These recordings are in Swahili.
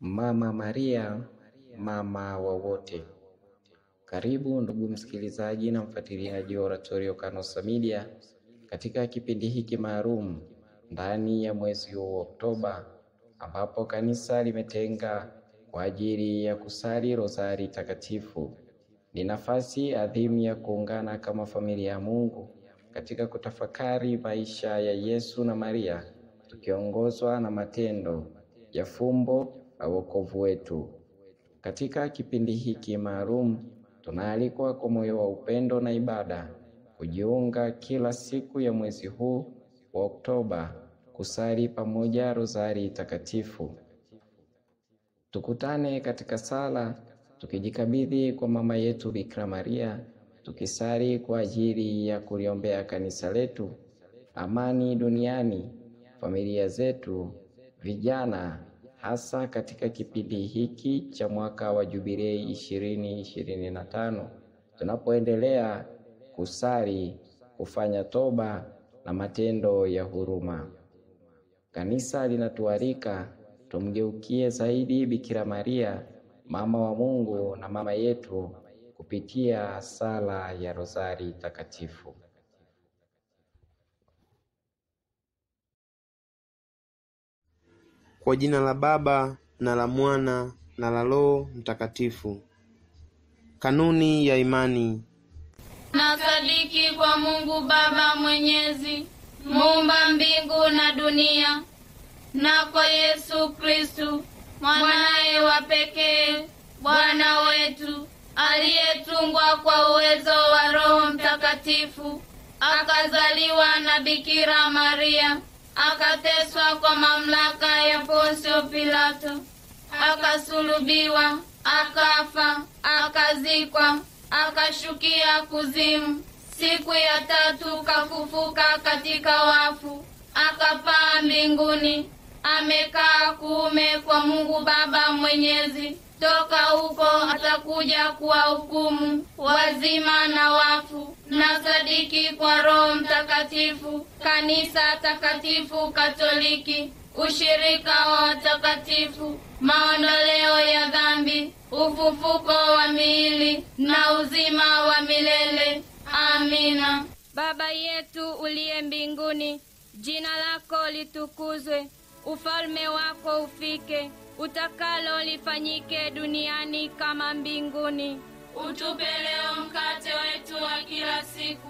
Mama Maria, mama wa wote. Karibu ndugu msikilizaji na mfuatiliaji wa Oratorio Kanosa Media katika kipindi hiki maalum ndani ya mwezi huu wa Oktoba, ambapo kanisa limetenga kwa ajili ya kusali Rozari Takatifu. Ni nafasi adhimu ya kuungana kama familia ya Mungu katika kutafakari maisha ya Yesu na Maria, tukiongozwa na matendo ya fumbo la wokovu wetu. Katika kipindi hiki maalum tunaalikwa kwa moyo wa upendo na ibada kujiunga kila siku ya mwezi huu wa Oktoba kusali pamoja Rozari Takatifu. Tukutane katika sala tukijikabidhi kwa mama yetu Bikira Maria, tukisali kwa ajili ya kuliombea kanisa letu, amani duniani, familia zetu, vijana, hasa katika kipindi hiki cha mwaka wa Jubilei 2025 tunapoendelea kusali, kufanya toba na matendo ya huruma. Kanisa linatualika tumgeukie zaidi Bikira Maria, mama wa Mungu na mama yetu, kupitia sala ya Rozari Takatifu. Kwa jina la Baba na la Mwana na la Roho Mtakatifu. Kanuni ya imani. Nasadiki kwa Mungu Baba Mwenyezi, muumba mbingu na dunia, na kwa Yesu Kristu mwanaye wa pekee, Bwana wetu, aliyetungwa kwa uwezo wa Roho Mtakatifu, akazaliwa na Bikira Maria, akateswa kwa mamlaka ya Pontio Pilato, akasulubiwa, akafa, akazikwa, akashukia kuzimu. Siku ya tatu kafufuka katika wafu, akapaa mbinguni, amekaa kuume kwa Mungu Baba Mwenyezi. Toka huko atakuja kuwahukumu wazima na wafu. Nasadiki kwa Roho Mtakatifu, kanisa takatifu Katoliki, ushirika wa watakatifu, maondoleo ya dhambi, ufufuko wa miili na uzima wa milele. Amina. Baba yetu uliye mbinguni, jina lako litukuzwe, ufalme wako ufike, utakalo lifanyike duniani kama mbinguni. Utupe leo mkate wetu wa kila siku,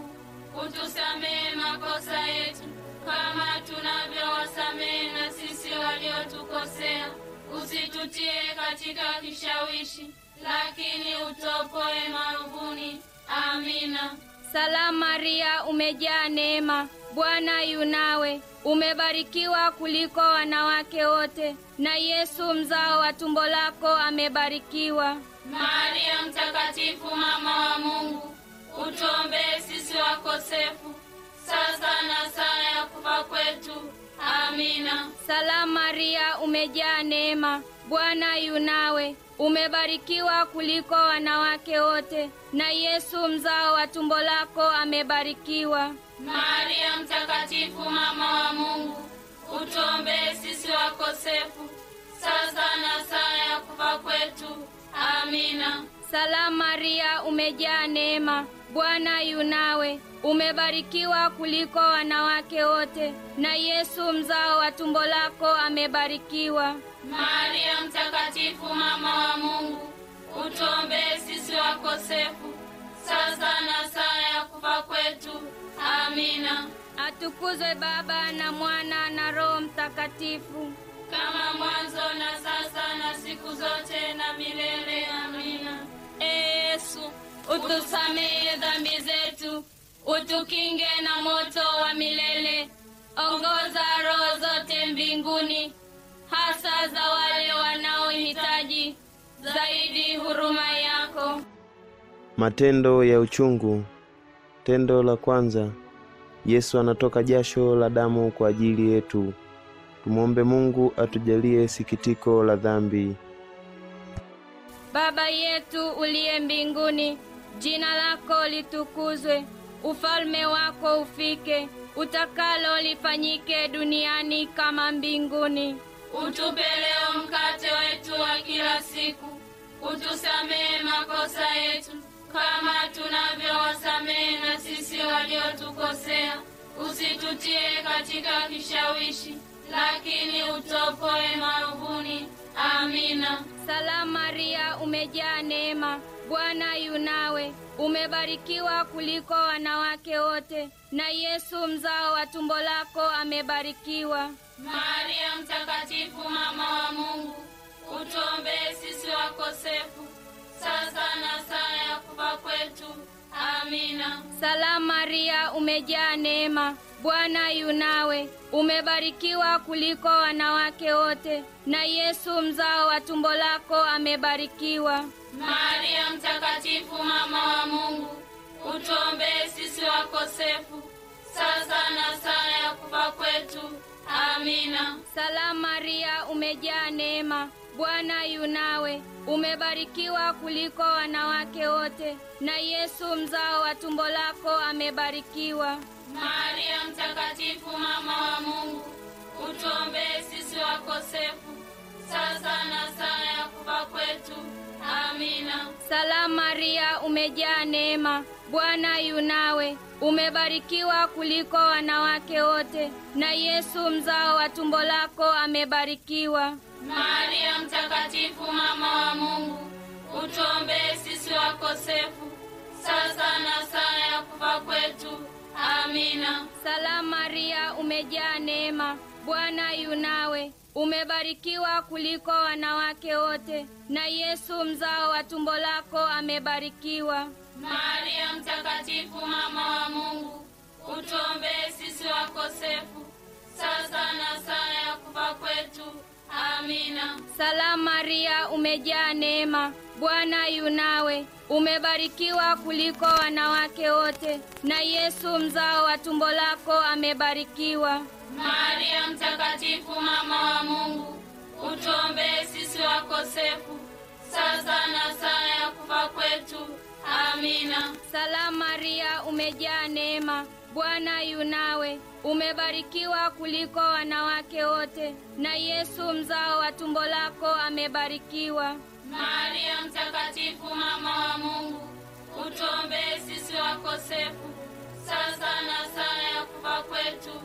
utusamehe makosa yetu kama tunavyowasamehe na sisi waliotukosea, usitutie katika kishawishi, lakini utuopoe maovuni. Amina. Salamu Maria, umejaa neema, Bwana yu nawe, umebarikiwa kuliko wanawake wote, na Yesu mzao wa tumbo lako amebarikiwa. Maria mtakatifu, mama wa Mungu, utuombee sisi wakosefu, sasa na saa ya kufa kwetu. Amina. Salamu Maria, umejaa neema, Bwana yu nawe, umebarikiwa kuliko wanawake wote, na Yesu mzao wa tumbo lako amebarikiwa. Maria mtakatifu, mama wa Mungu, utuombee sisi wakosefu, sasa na saa ya kufa kwetu. Amina. Salamu Maria, umejaa neema, Bwana yu nawe, umebarikiwa kuliko wanawake wote, na Yesu mzao wa tumbo lako amebarikiwa. Maria mtakatifu, mama wa Mungu, utuombee sisi wakosefu, sasa na saa ya kufa kwetu. Amina. Atukuzwe Baba na Mwana na Roho Mtakatifu, kama mwanzo na sasa na siku zote na milele. Amina. Yesu, utusamehe dhambi zetu, utukinge na moto wa milele, ongoza roho zote mbinguni, hasa za wale wanaohitaji zaidi huruma yako. Matendo ya uchungu. Tendo la kwanza. Yesu anatoka jasho la damu kwa ajili yetu. Tumuombe Mungu atujalie sikitiko la dhambi. Baba yetu uliye mbinguni, jina lako litukuzwe, ufalme wako ufike, utakalo lifanyike duniani kama mbinguni. Utupe leo mkate wetu wa kila siku. Utusamehe makosa yetu kama tunavyowasamehe na sisi waliotukosea. Usitutie katika kishawishi, lakini utuopoe maovuni. Amina. Salamu Maria, umejaa neema, Bwana yu nawe. Umebarikiwa kuliko wanawake wote, na Yesu mzao wa tumbo lako amebarikiwa. Maria mtakatifu, mama wa Mungu, utuombee sisi wakosefu, sasa na saa ya kufa kwetu. Amina. Salamu Maria, umejaa neema, Bwana yu nawe. Umebarikiwa kuliko wanawake wote, na Yesu mzao wa tumbo lako amebarikiwa. Maria mtakatifu, mama wa Mungu, utuombee sisi wakosefu, sasa na saa ya kufa kwetu. Amina. Salamu Maria, umejaa neema, Bwana yu nawe. Umebarikiwa kuliko wanawake wote, na Yesu mzao wa tumbo lako amebarikiwa. Maria mtakatifu, mama wa Mungu, utuombee sisi wakosefu, sasa na saa ya kufa kwetu. Amina. Salamu Maria, umejaa neema, Bwana yu nawe. Umebarikiwa kuliko wanawake wote, na Yesu mzao wa tumbo lako amebarikiwa. Maria mtakatifu, mama wa Mungu, utuombee sisi wakosefu, sasa na saa ya kufa kwetu. Amina. Salamu Maria, umejaa neema, Bwana yu nawe. Umebarikiwa kuliko wanawake wote, na Yesu mzao wa tumbo lako amebarikiwa. Maria mtakatifu, mama wa Mungu, utuombee sisi wakosefu, sasa na saa ya kufa kwetu. Amina. Salamu Maria, umejaa neema, Bwana yu nawe. Umebarikiwa kuliko wanawake wote, na Yesu mzao wa tumbo lako amebarikiwa. Maria mtakatifu, mama wa Mungu, utuombee sisi wakosefu, sasa na saa ya kufa kwetu. Amina. Salamu Maria, umejaa neema, Bwana yu nawe. Umebarikiwa kuliko wanawake wote, na Yesu mzao wa tumbo lako amebarikiwa. Maria mtakatifu, mama wa Mungu, utuombee sisi wakosefu, sasa na saa ya kufa kwetu.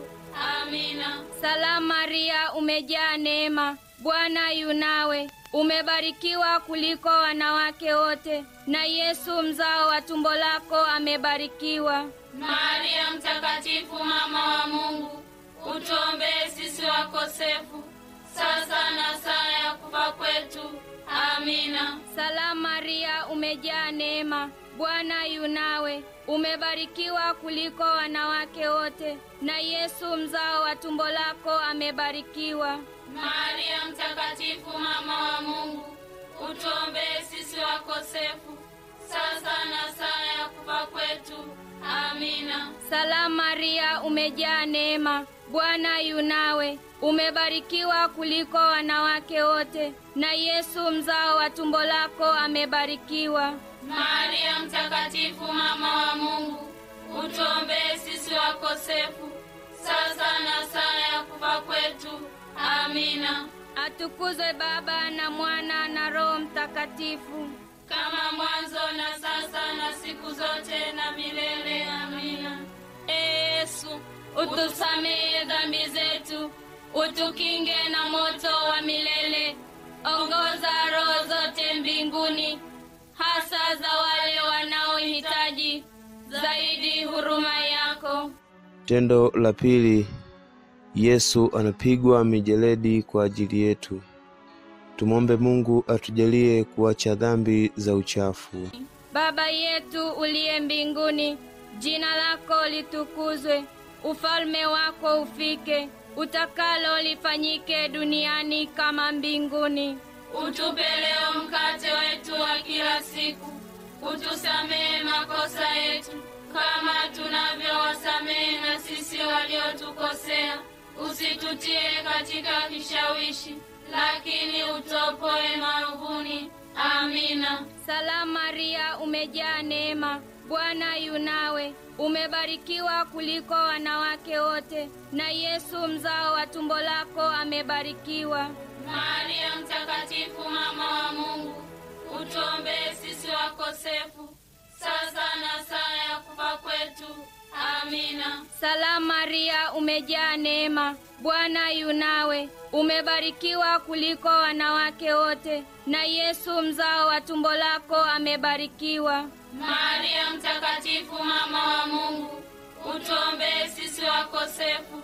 Amina. Salamu Maria, umejaa neema, Bwana yu nawe. Umebarikiwa kuliko wanawake wote, na Yesu mzao wa tumbo lako amebarikiwa. Maria mtakatifu, mama wa Mungu, utuombee sisi wakosefu, sasa na saa ya kufa kwetu. Amina. Salamu Maria, umejaa neema, Bwana yu nawe. Umebarikiwa kuliko wanawake wote, na Yesu mzao wa tumbo lako amebarikiwa. Maria mtakatifu, mama wa Mungu, utuombee sisi wakosefu, sasa na saa ya kufa kwetu. Amina. Salamu Maria, umejaa neema, Bwana yu nawe. Umebarikiwa kuliko wanawake wote, na Yesu mzao wa tumbo lako amebarikiwa. Maria mtakatifu, mama wa Mungu, utuombee sisi wakosefu, sasa na saa ya kufa kwetu. Amina. Atukuzwe Baba na Mwana na Roho Mtakatifu, kama mwanzo na sasa na siku zote na milele. Amina. Yesu, utusamehe dhambi zetu, utukinge na moto wa milele. Ongoza roho zote mbinguni, hasa za wale wanaohitaji zaidi huruma yako. Tendo la pili, Yesu anapigwa mijeledi kwa ajili yetu. Tumombe Mungu atujalie kuacha dhambi za uchafu. Baba yetu uliye mbinguni, jina lako litukuzwe. Ufalme wako ufike, utakalo lifanyike duniani kama mbinguni. Utupe leo mkate wetu wa kila siku. Utusamehe makosa yetu kama tunavyowasamehe na sisi waliotukosea. Usitutie katika kishawishi, lakini utuopoe maovuni. Amina. Salamu Maria, umejaa neema, Bwana yu nawe, umebarikiwa kuliko wanawake wote, na Yesu mzao wa tumbo lako amebarikiwa. Maria mtakatifu, mama wa Mungu, utuombee sisi wakosefu, sasa na saa ya kufa kwetu. Amina. Salamu Maria, umejaa neema, Bwana yu nawe, umebarikiwa kuliko wanawake wote, na Yesu mzao wa tumbo lako amebarikiwa. Maria mtakatifu, mama wa Mungu, utuombee sisi wakosefu,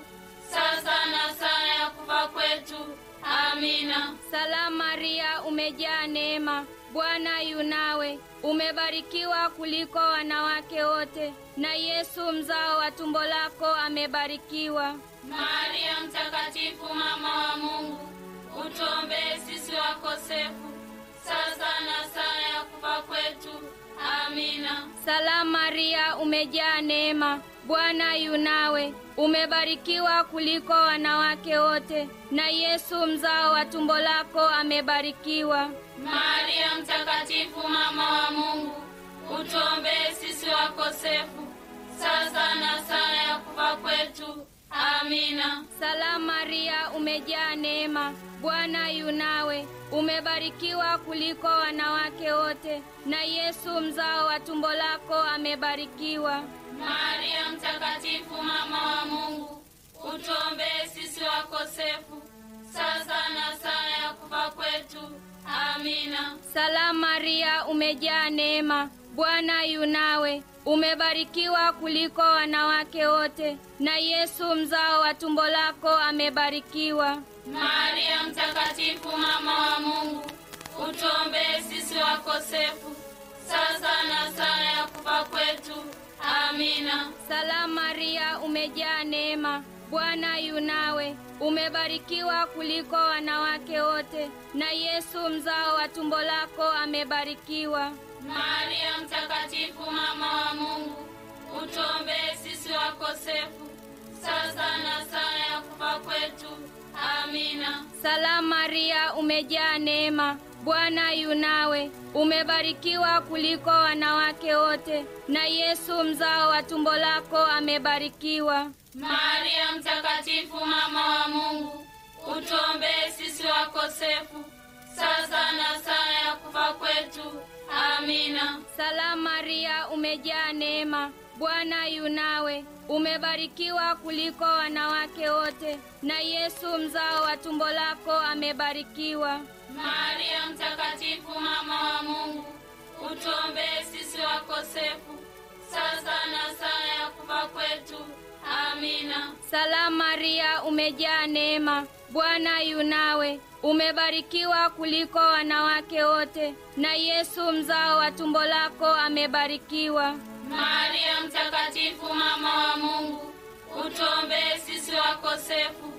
sasa na saa ya kufa kwetu. Amina. Salamu Maria, umejaa neema, Bwana yu nawe, umebarikiwa kuliko wanawake wote, na Yesu mzao wa tumbo lako amebarikiwa. Maria mtakatifu, mama wa Mungu, utuombee sisi wakosefu, sasa na saa ya kufa kwetu. Amina. Salamu Maria, umejaa neema, Bwana yu nawe, umebarikiwa kuliko wanawake wote, na Yesu mzao wa tumbo lako amebarikiwa. Maria mtakatifu, mama wa Mungu, utuombee sisi wakosefu, sasa na saa ya kufa kwetu. Amina. Salamu Maria, umejaa neema, Bwana yu nawe, umebarikiwa kuliko wanawake wote, na Yesu mzao wa tumbo lako amebarikiwa. Maria mtakatifu, mama wa Mungu, utuombee sisi wakosefu, sasa na saa ya kufa kwetu. Amina. Salamu Maria, umejaa neema, Bwana yu nawe, umebarikiwa kuliko wanawake wote, na Yesu mzao wa tumbo lako amebarikiwa. Maria mtakatifu, mama wa Mungu, utuombee sisi wakosefu, sasa na saa ya kufa kwetu. Amina. Salamu Maria, umejaa neema, Bwana yu nawe, umebarikiwa kuliko wanawake wote, na Yesu mzao wa tumbo lako amebarikiwa. Maria mtakatifu, mama wa Mungu, utuombee sisi wakosefu, sasa na saa ya kufa kwetu. Amina. Salamu Maria, umejaa neema, Bwana yu nawe, umebarikiwa kuliko wanawake wote, na Yesu mzao wa tumbo lako amebarikiwa. Maria mtakatifu, mama wa Mungu, utuombee sisi wakosefu, sasa na saa ya kufa kwetu. Amina. Salamu Maria, umejaa neema, Bwana yu nawe, umebarikiwa kuliko wanawake wote, na Yesu mzao wa tumbo lako amebarikiwa. Maria mtakatifu, mama wa Mungu, utuombee sisi wakosefu, sasa na saa ya kufa kwetu. Amina. Salamu Maria, umejaa neema, Bwana yu nawe, umebarikiwa kuliko wanawake wote, na Yesu mzao wa tumbo lako amebarikiwa. Maria mtakatifu, mama wa Mungu, utuombee sisi wakosefu,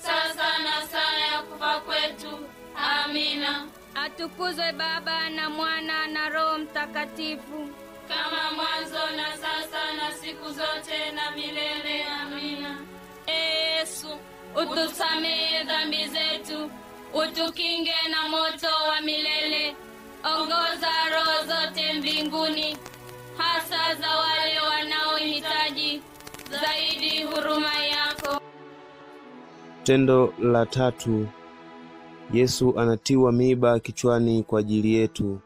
sasa na saa ya kufa kwetu. Amina. Atukuzwe Baba na Mwana na Roho Mtakatifu, kama mwanzo na sasa na siku zote na milele. Amina. Yesu, utusamehe dhambi zetu, utukinge na moto wa milele, ongoza roho zote mbinguni, hasa za wale wanaohitaji zaidi huruma yako. Tendo la tatu. Yesu anatiwa miiba kichwani kwa ajili yetu.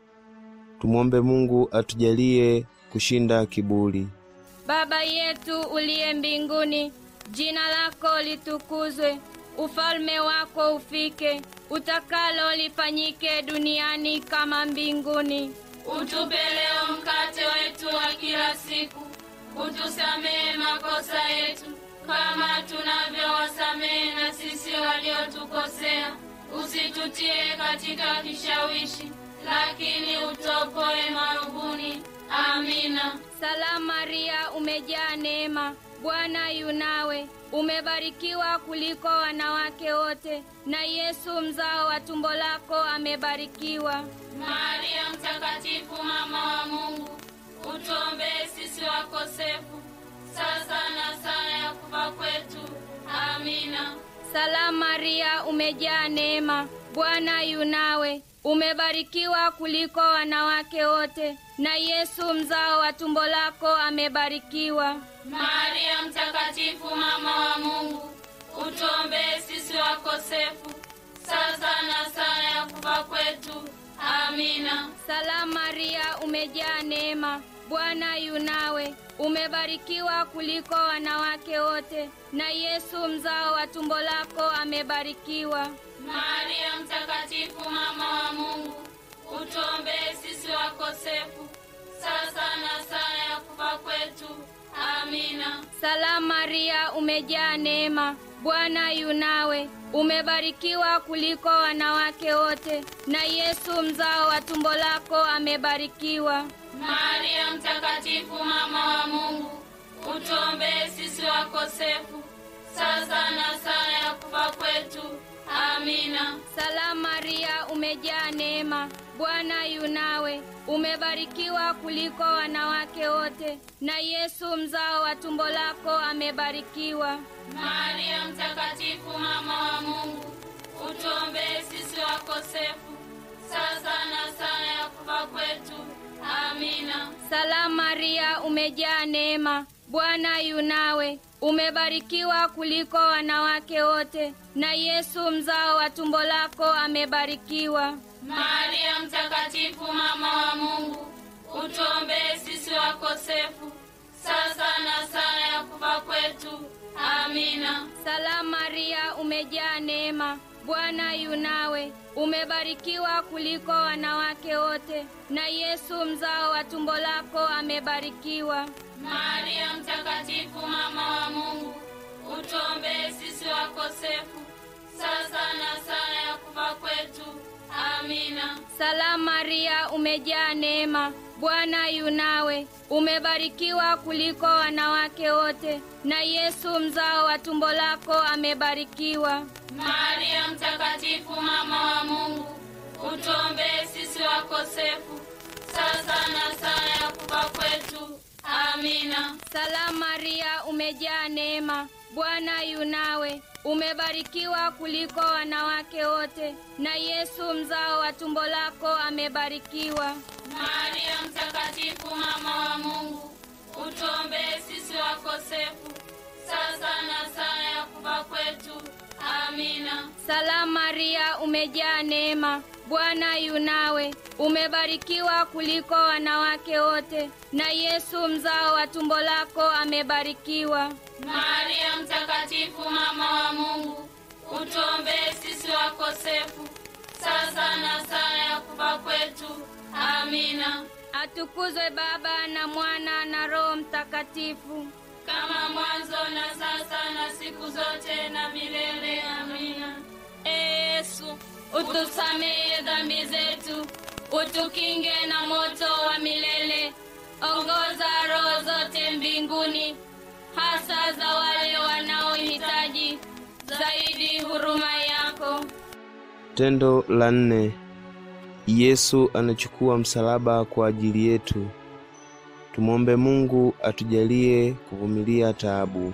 Tumwombe Mungu atujalie kushinda kiburi. Baba yetu uliye mbinguni, jina lako litukuzwe, ufalme wako ufike, utakalo lifanyike duniani kama mbinguni. Utupe leo mkate wetu wa kila siku, utusamehe makosa yetu kama tunavyowasamehe na sisi waliotukosea, usitutie katika kishawishi, lakini utuopoe maovuni. Amina. Salamu Maria, umejaa neema, Bwana yu nawe, umebarikiwa kuliko wanawake wote, na Yesu mzao wa tumbo lako amebarikiwa. Maria mtakatifu, mama wa Mungu, utuombee sisi wakosefu, sasa na saa ya kufa kwetu. Amina. Salamu Maria, umejaa neema, Bwana yu nawe. Umebarikiwa kuliko wanawake wote, na Yesu mzao wa tumbo lako amebarikiwa. Maria mtakatifu, mama wa Mungu, utuombee sisi wakosefu, sasa na saa ya kufa kwetu. Amina. Salamu Maria, umejaa neema, Bwana yu nawe. Umebarikiwa kuliko wanawake wote, na Yesu mzao wa tumbo lako amebarikiwa. Maria mtakatifu, mama wa Mungu, utuombee sisi wakosefu, sasa na saa ya kufa kwetu. Amina. Salamu Maria, umejaa neema, Bwana yu nawe. Umebarikiwa kuliko wanawake wote, na Yesu mzao wa tumbo lako amebarikiwa. Maria mtakatifu, mama wa Mungu, utuombee sisi wakosefu, sasa na saa ya kufa kwetu. Amina. Salamu Maria, umejaa neema, Bwana yu nawe. Umebarikiwa kuliko wanawake wote, na Yesu mzao wa tumbo lako amebarikiwa. Maria mtakatifu, mama wa Mungu, utuombee sisi wakosefu, sasa na saa ya kufa kwetu. Amina. Salamu Maria, umejaa neema, Bwana yu nawe. Umebarikiwa kuliko wanawake wote, na Yesu mzao wa tumbo lako amebarikiwa. Maria mtakatifu, mama wa Mungu, utuombee sisi wakosefu, sasa na saa ya kufa kwetu. Amina. Salamu Maria, umejaa neema, Bwana yu nawe. Umebarikiwa kuliko wanawake wote, na Yesu mzao wa tumbo lako amebarikiwa. Maria mtakatifu, mama wa Mungu, utuombee sisi wakosefu, sasa na saa ya kufa kwetu. Amina. Salamu Maria, umejaa neema, Bwana yu nawe. Umebarikiwa kuliko wanawake wote, na Yesu mzao wa tumbo lako amebarikiwa. Maria mtakatifu, mama wa Mungu, utuombee sisi wakosefu, sasa na saa ya kufa kwetu. Amina. Salamu Maria, umejaa neema, Bwana yu nawe. Umebarikiwa kuliko wanawake wote, na Yesu mzao wa tumbo lako amebarikiwa. Maria mtakatifu, mama wa Mungu, utuombee sisi wakosefu, sasa na saa ya kufa kwetu. Amina. Salamu Maria, umejaa neema, Bwana yu nawe. Umebarikiwa kuliko wanawake wote, na Yesu mzao wa tumbo lako amebarikiwa. Maria mtakatifu, mama wa Mungu, utuombee sisi wakosefu, sasa na saa ya kufa kwetu. Amina. Atukuzwe Baba na Mwana na Roho Mtakatifu, kama mwanzo na sasa na siku zote na milele. Amina. Yesu, utusamehe dhambi zetu, utukinge na moto wa milele. Ongoza roho zote mbinguni, hasa za wale wanaohitaji zaidi huruma yako. Tendo la 4. Yesu anachukua msalaba kwa ajili yetu. Tumwombe Mungu atujalie kuvumilia taabu.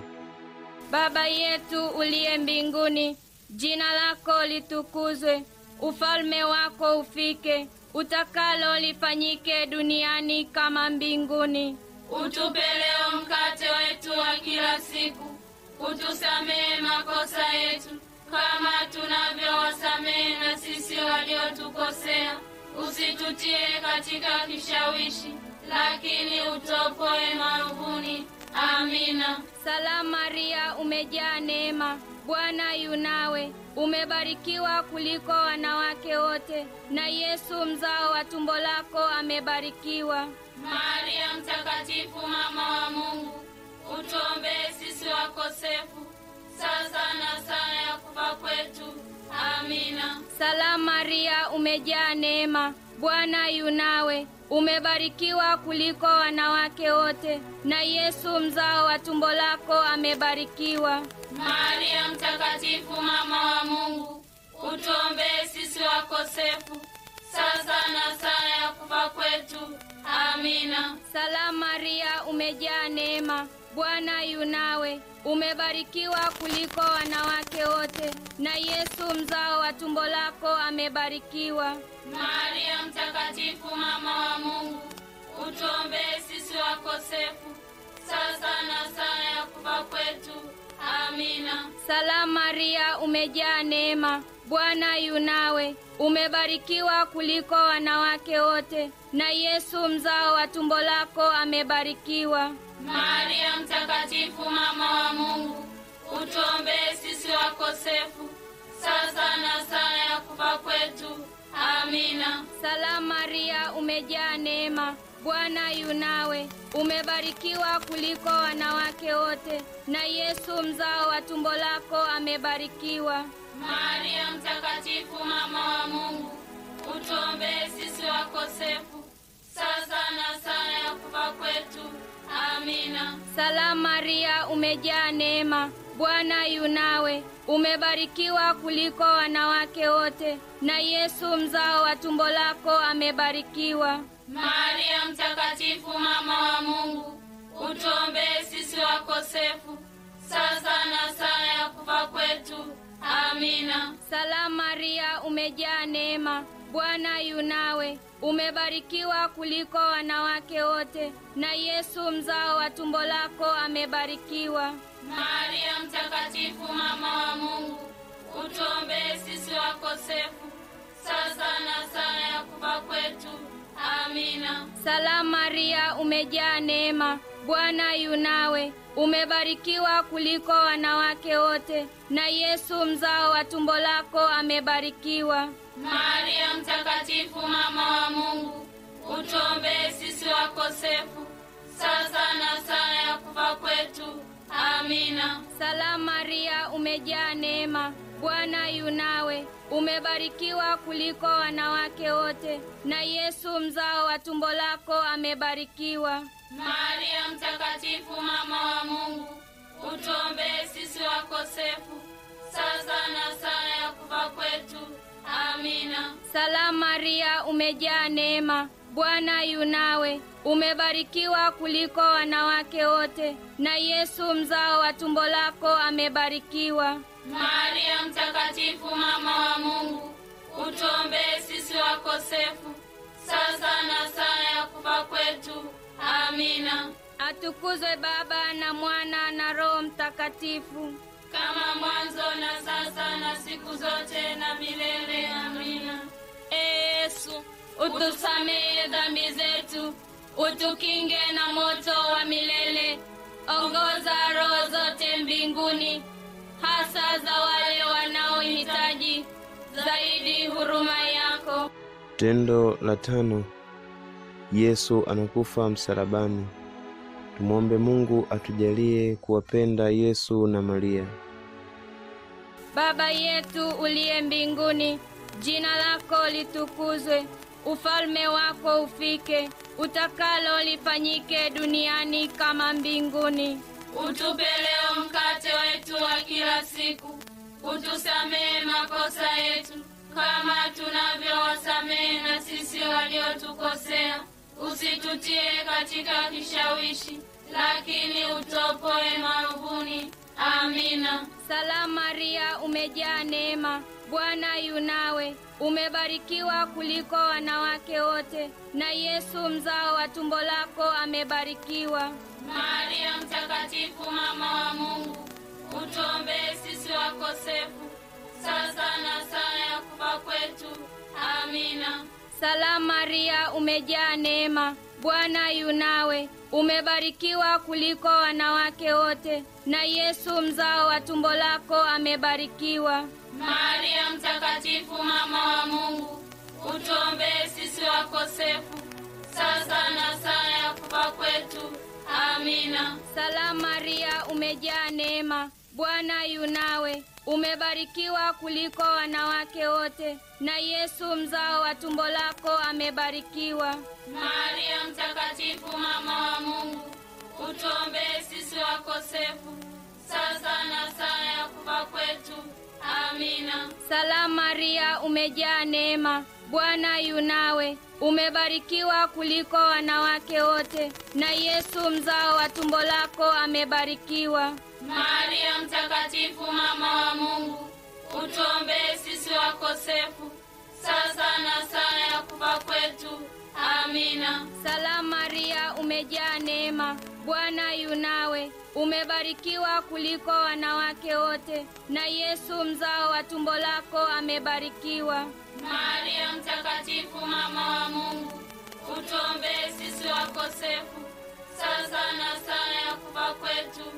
Baba yetu uliye mbinguni, jina lako litukuzwe. Ufalme wako ufike. Utakalo lifanyike duniani kama mbinguni. Utupe leo mkate wetu wa kila siku. Utusamehe makosa yetu kama tunavyowasamehe na sisi waliotukosea. Usitutie katika kishawishi, lakini utuopoe maovuni. Amina. Salamu Maria, umejaa neema, Bwana yu nawe. Umebarikiwa kuliko wanawake wote, na Yesu mzao wa tumbo lako amebarikiwa. Maria mtakatifu, mama wa Mungu, utuombee sisi wakosefu, sasa na saa ya kufa kwetu. Amina. Salamu Maria, umejaa neema, Bwana yu nawe. Umebarikiwa kuliko wanawake wote, na Yesu mzao wa tumbo lako amebarikiwa. Maria mtakatifu, mama wa Mungu, utuombee sisi wakosefu, sasa na saa ya kufa kwetu. Amina. Salamu Maria, umejaa neema, Bwana yu nawe, umebarikiwa kuliko wanawake wote, na Yesu mzao wa tumbo lako amebarikiwa. Maria mtakatifu, mama wa Mungu, utuombee sisi wakosefu, sasa na saa ya kufa kwetu. Amina. Salamu Maria, umejaa neema, Bwana yu nawe, umebarikiwa kuliko wanawake wote, na Yesu mzao wa tumbo lako amebarikiwa. Maria mtakatifu, mama wa Mungu, utuombee sisi wakosefu, sasa na saa ya kufa kwetu. Amina. Salamu Maria, umejaa neema, Bwana yu nawe, umebarikiwa kuliko wanawake wote, na Yesu mzao wa tumbo lako amebarikiwa. Maria mtakatifu, mama wa Mungu, utuombee sisi wakosefu, sasa na saa ya kufa kwetu. Amina. Salamu Maria, umejaa neema, Bwana yu nawe, umebarikiwa kuliko wanawake wote, na Yesu mzao wa tumbo lako amebarikiwa. Maria mtakatifu, mama wa Mungu, utuombee sisi wakosefu, sasa na saa ya kufa kwetu. Amina. Salamu Maria, umejaa neema, Bwana yu nawe, umebarikiwa kuliko wanawake wote, na Yesu mzao wa tumbo lako amebarikiwa. Maria mtakatifu, mama wa Mungu, utuombee sisi wakosefu, sasa na saa ya kufa kwetu. Amina. Salamu Maria, umejaa neema, Bwana yu nawe, umebarikiwa kuliko wanawake wote, na Yesu mzao wa tumbo lako amebarikiwa. Maria mtakatifu, mama wa Mungu, utuombee sisi wakosefu, sasa na saa ya kufa kwetu. Amina. Salamu Maria, umejaa neema, Bwana yu nawe, umebarikiwa kuliko wanawake wote, na Yesu mzao wa tumbo lako amebarikiwa. Maria mtakatifu, mama wa Mungu, utuombee sisi wakosefu, sasa na saa ya kufa kwetu. Amina. Salamu Maria, umejaa neema, Bwana yu nawe, umebarikiwa kuliko wanawake wote, na Yesu mzao wa tumbo lako amebarikiwa. Maria mtakatifu, mama wa Mungu, utuombee sisi wakosefu, sasa na saa ya kufa kwetu. Amina. Atukuzwe Baba na Mwana na Roho Mtakatifu, kama mwanzo na sasa na siku zote na milele. Amina. Yesu, utusamehe dhambi zetu, utukinge na moto wa milele, ongoza roho zote mbinguni, hasa za wale wanaohitaji zaidi huruma yako. Tendo la 5. Yesu anakufa msalabani. Tumwombe Mungu atujalie kuwapenda Yesu na Maria. Baba yetu uliye mbinguni, jina lako litukuzwe, ufalme wako ufike, utakalo lifanyike duniani kama mbinguni. Utupe leo mkate wetu wa kila siku, utusamehe makosa yetu kama tunavyowasamehe na sisi waliotukosea, usitutie katika kishawishi, lakini utuopoe maovuni. Amina. Salamu Maria, umejaa neema, Bwana yu nawe, umebarikiwa kuliko wanawake wote, na Yesu mzao wa tumbo lako amebarikiwa. Maria mtakatifu, mama wa Mungu, utuombee sisi wakosefu, sasa na saa ya kufa kwetu. Amina. Salamu Maria, umejaa neema, Bwana yu nawe, umebarikiwa kuliko wanawake wote, na Yesu mzao wa tumbo lako amebarikiwa. Maria mtakatifu, mama wa Mungu, utuombee sisi wakosefu, sasa na saa ya kufa kwetu. Amina. Salamu Maria, umejaa neema, Bwana yu nawe, umebarikiwa kuliko wanawake wote, na Yesu mzao wa tumbo lako amebarikiwa. Maria mtakatifu, mama wa Mungu, utuombee sisi wakosefu, sasa na saa ya kufa kwetu. Amina. Salamu Maria, umejaa neema, Bwana yu nawe, umebarikiwa kuliko wanawake wote, na Yesu mzao wa tumbo lako amebarikiwa. Maria mtakatifu, mama wa Mungu, utuombee sisi wakosefu, sasa na saa ya kufa kwetu. Amina. Salamu Maria, umejaa neema, Bwana yu nawe, umebarikiwa kuliko wanawake wote, na Yesu mzao wa tumbo lako amebarikiwa. Maria mtakatifu, mama wa Mungu, utuombee sisi wakosefu, sasa na saa ya kufa kwetu.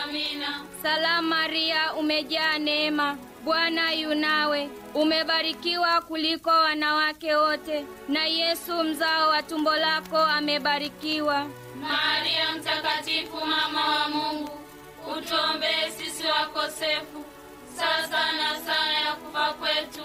Amina. Salamu Maria, umejaa neema, Bwana yu nawe, umebarikiwa kuliko wanawake wote, na Yesu mzao wa tumbo lako amebarikiwa. Maria mtakatifu, mama wa Mungu, utuombee sisi wakosefu, sasa na saa ya kufa kwetu.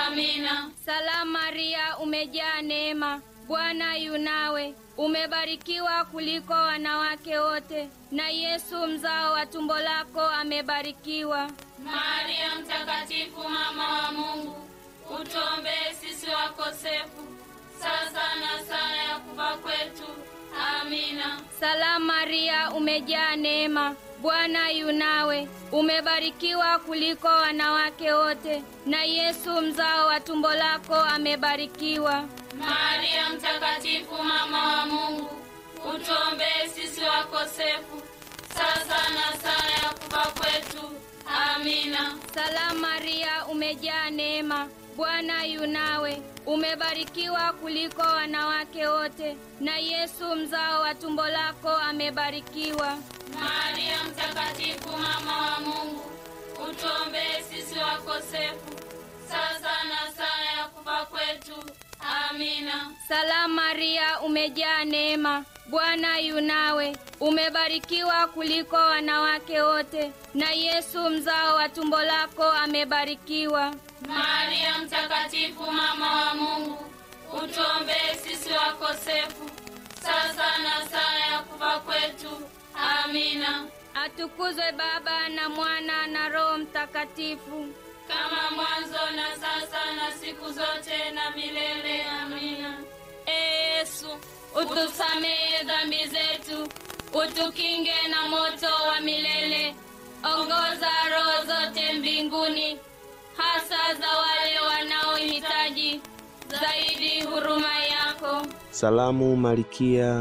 Amina. Salamu Maria, umejaa neema, Bwana yu nawe, umebarikiwa kuliko wanawake wote, na Yesu mzao wa tumbo lako amebarikiwa. Maria mtakatifu, mama wa Mungu, utuombee sisi wakosefu, sasa na saa ya kufa kwetu. Amina. Salamu Maria, umejaa neema, Bwana yu nawe, umebarikiwa kuliko wanawake wote, na Yesu mzao wa tumbo lako amebarikiwa. Maria mtakatifu, mama wa Mungu, utuombee sisi wakosefu, sasa na saa ya kufa kwetu. Amina. Salamu Maria, umejaa neema, Bwana yu nawe, umebarikiwa kuliko wanawake wote, na Yesu mzao wa tumbo lako amebarikiwa. Maria mtakatifu, mama wa Mungu, utuombee sisi wakosefu, sasa na saa ya kufa kwetu. Amina. Salamu Maria, umejaa neema, Bwana yu nawe, umebarikiwa kuliko wanawake wote, na Yesu mzao wa tumbo lako amebarikiwa. Maria mtakatifu, mama wa Mungu, utuombee sisi wakosefu, sasa na saa ya kufa kwetu. Amina. Atukuzwe Baba na Mwana na Roho Mtakatifu, kama mwanzo na sasa na siku zote na milele. Amina. Yesu, utusamehe dhambi zetu, utukinge na moto wa milele, ongoza roho zote mbinguni, hasa za wale wanaohitaji zaidi huruma yako. Salamu Malkia,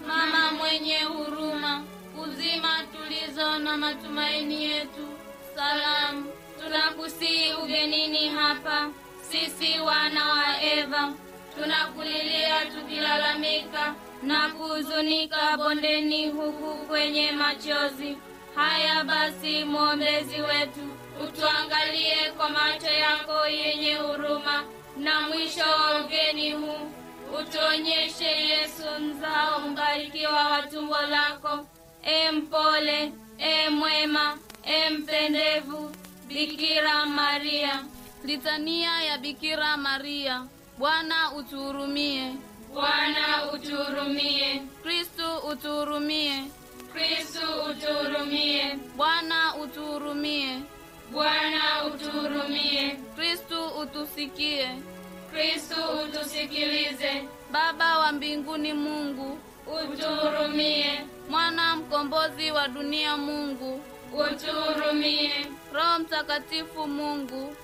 mama mwenye huruma, uzima tulizo na matumaini yetu. Salamu. Tunakusihi ugenini hapa, sisi wana wa Eva, tunakulilia tukilalamika na kuhuzunika bondeni huku kwenye machozi. Haya basi, mwombezi wetu, utuangalie kwa macho yako yenye huruma, na mwisho wa ugeni huu utuonyeshe Yesu mzao mbarikiwa wa tumbo lako. Mpole, mwema, mpendevu Bikira Maria. Litania ya Bikira Maria. Bwana utuhurumie. Bwana utuhurumie. Kristo utuhurumie. Kristo utuhurumie. Bwana utuhurumie. Bwana utuhurumie. Kristo utusikie. Kristo utusikilize. Baba wa mbinguni Mungu, utuhurumie. Mwana mkombozi wa dunia Mungu, utuhurumie. Roho Mtakatifu Mungu,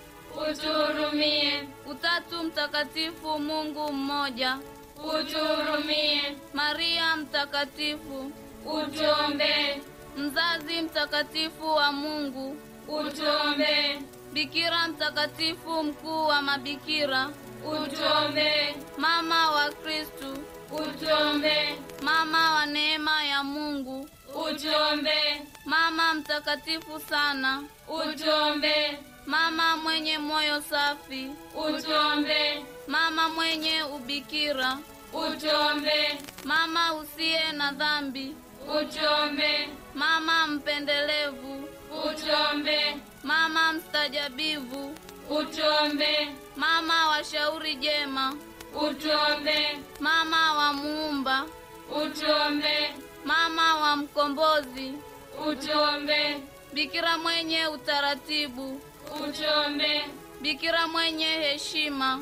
utuhurumie. Utatu Mtakatifu Mungu mmoja, utuhurumie. Maria mtakatifu, utuombee. Mzazi mtakatifu wa Mungu, utuombee. Bikira mtakatifu mkuu wa mabikira, utuombee. Mama wa Kristo, utuombee. Mama wa neema ya Mungu, utuombee. Mama mtakatifu sana, utuombee. Mama mwenye moyo safi, utuombee. Mama mwenye ubikira, utuombee. Mama usiye na dhambi, utuombee. Mama mpendelevu, utuombee. Mama mstajabivu, utuombee. Mama wa shauri jema, utuombee. Mama wa Muumba, utuombee. Mama wa mkombozi, utuombee. Bikira mwenye utaratibu, utuombe. Bikira mwenye heshima,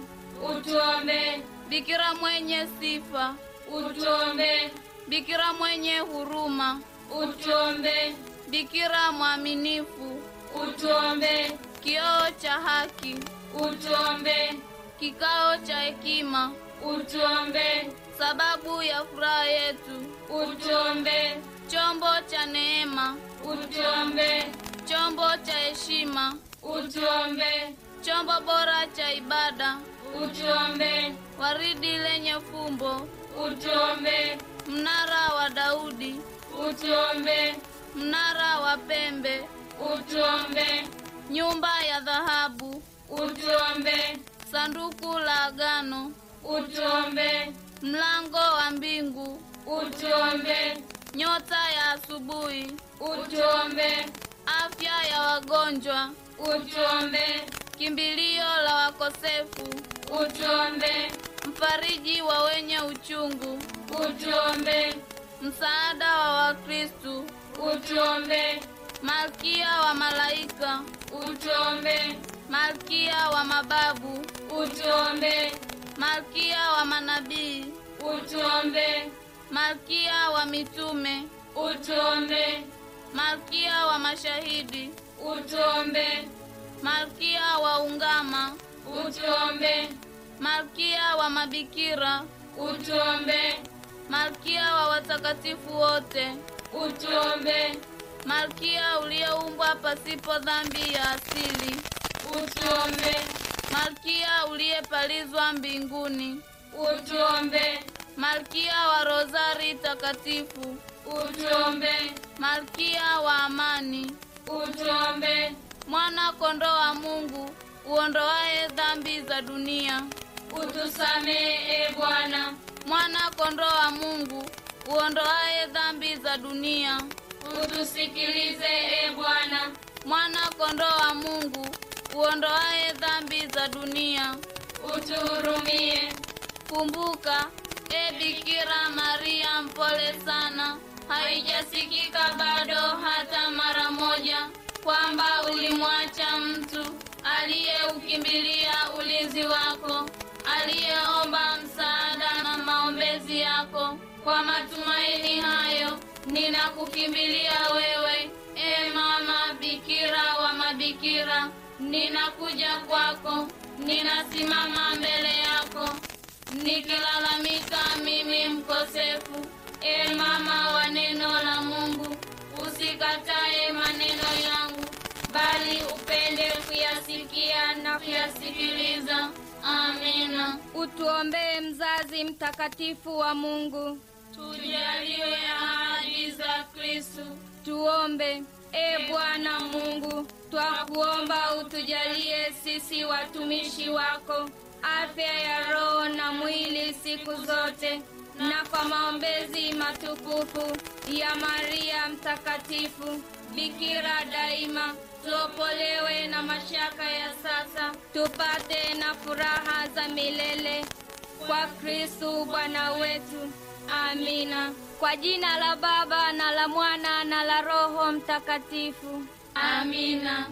utuombe. Bikira mwenye sifa, utuombe. Bikira mwenye huruma, utuombe. Bikira mwaminifu, utuombe. kioo cha haki, utuombe. kikao cha hekima, utuombe. sababu ya furaha yetu, utuombe. chombo cha neema, utuombe. chombo cha heshima, utuombe. chombo bora cha ibada, utuombe. waridi lenye fumbo, utuombe. mnara wa Daudi, utuombe. mnara wa pembe, utuombe. nyumba ya dhahabu, utuombe. sanduku la agano, utuombe. mlango wa mbingu, utuombe. nyota ya asubuhi, utuombe. afya ya wagonjwa, utuombe. kimbilio la wakosefu, utuombe. mfariji wa wenye uchungu, utuombe. msaada wa Wakristo, utuombe. malkia wa malaika, utuombe. malkia wa mababu, utuombe. malkia wa manabii, utuombe. malkia wa mitume, utuombe. malkia wa mashahidi, utuombe. malkia wa ungama, utuombe. malkia wa mabikira, utuombe. malkia wa watakatifu wote, utuombe. malkia uliyeumbwa pasipo dhambi ya asili, utuombe. malkia uliyepalizwa mbinguni, utuombe. malkia wa rozari takatifu, utuombe. malkia wa amani, utuombe. mwana kondoo wa Mungu uondoaye dhambi za dunia, utusamehe Bwana. mwana kondoo wa Mungu uondoaye dhambi za dunia, utusikilize Bwana. mwana kondoo wa Mungu uondoaye dhambi za dunia, utuhurumie. kumbuka Bikira Maria mpole sana, haijasikika bado hata mara moja kwamba ulimwacha mtu aliyeukimbilia ulinzi wako, aliyeomba msaada na maombezi yako. Kwa matumaini hayo ninakukimbilia wewe, Mama Bikira wa mabikira. Ninakuja kwako, ninasimama mbele yako nikilalamika mimi mkosefu. Mama wa neno la Mungu, usikatae maneno yangu, bali upende kuyasikia na kuyasikiliza. Amina. Utuombee mzazi mtakatifu wa Mungu. Tujaliwe ahadi za Kristo. Tuombe. Bwana Mungu, twakuomba utujalie sisi watumishi wako afya ya roho na mwili siku zote, na kwa maombezi matukufu ya Maria mtakatifu Bikira daima, tuopolewe na mashaka ya sasa, tupate na furaha za milele kwa Kristo Bwana wetu. Amina. Kwa jina la Baba na la Mwana na la Roho Mtakatifu. Amina.